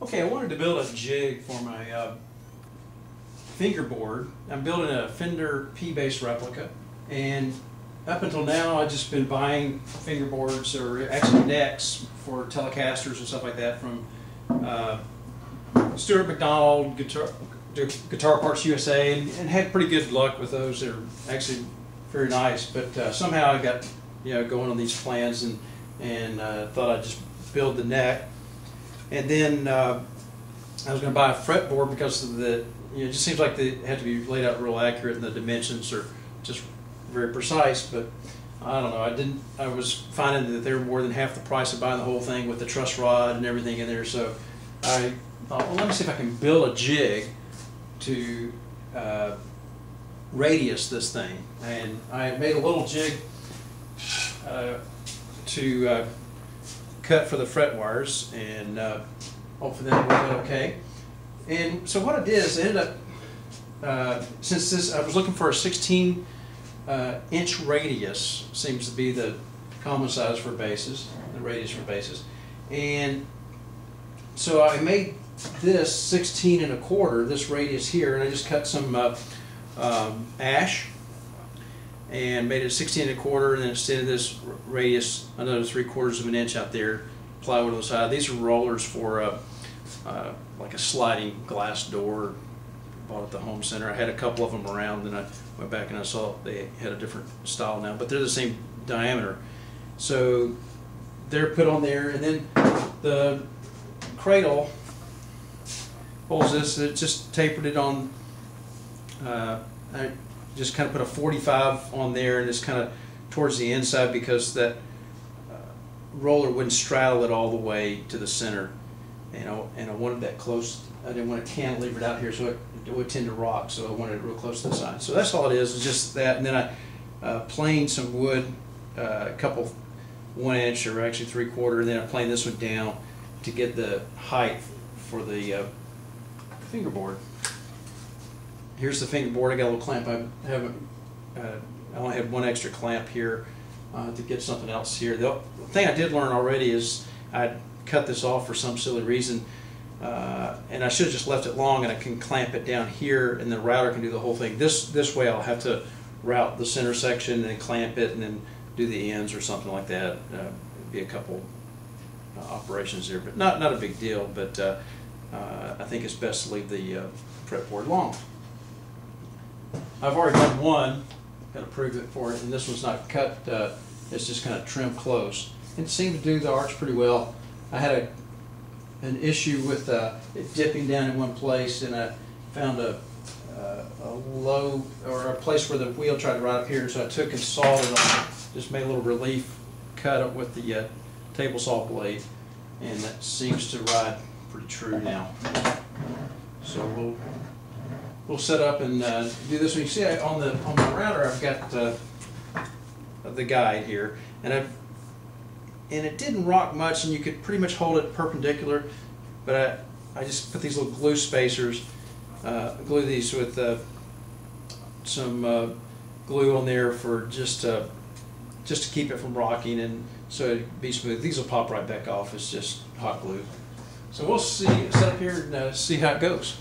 Okay, I wanted to build a jig for my fingerboard. I'm building a Fender P-bass replica, and up until now I've just been buying fingerboards, or actually necks, for Telecasters and stuff like that from Stuart McDonald, Guitar Parts USA, and had pretty good luck with those. They're actually very nice, but somehow I got going on these plans and thought I'd just build the neck. And then I was going to buy a fretboard because of the, it just seems like they have to be laid out real accurate, and the dimensions are just very precise. But I don't know. I was finding that they were more than half the price of buying the whole thing with the truss rod and everything in there. So I thought, well, let me see if I can build a jig to radius this thing. And I made a little jig to cut for the fret wires, and hopefully that will work okay. And so what I did is I ended up, since I was looking for a 16 inch radius, seems to be the common size for basses, the radius for basses. And so I made this 16 1/4, this radius here, and I just cut some ash and made it 16 1/4, and then extended this radius another 3/4 of an inch out there, plywood on the side. These are rollers for like a sliding glass door. Bought at the home center. I had a couple of them around, then I went back and I saw they had a different style now, but they're the same diameter. So they're put on there, and then the cradle holds this. It just tapered it on. I just kind of put a 45 on there, and it's kind of towards the inside because that roller wouldn't straddle it all the way to the center, and I wanted that close. I didn't want it cantilevered out here, so it would tend to rock, so I wanted it real close to the side. So that's all it is just that. And then I planed some wood, a couple 1 inch, or actually 3/4, and then I planed this one down to get the height for the fingerboard. Here's the fingerboard. I got a little clamp. I only had one extra clamp here to get something else here. The thing I did learn already is I cut this off for some silly reason, and I should have just left it long, and I can clamp it down here, and the router can do the whole thing. This way I'll have to route the center section and then clamp it and then do the ends or something like that. It'd be a couple operations there, but not a big deal. But I think it's best to leave the fretboard long. I've already done one, got to prove it for it, and this one's not cut, it's just kind of trimmed close. It seemed to do the arch pretty well. I had an issue with it dipping down in one place, and I found a low, or a place where the wheel tried to ride up here, so I took and sawed it on, just made a little relief cut up with the table saw blade, and that seems to ride pretty true now. So we'll set up and do this. You see, on my router, I've got the guide here, and it didn't rock much, and you could pretty much hold it perpendicular. But I just put these little glue spacers, glue these with some glue on there for just to keep it from rocking, and so it'd be smooth. These will pop right back off. It's just hot glue. So we'll set up here and see how it goes.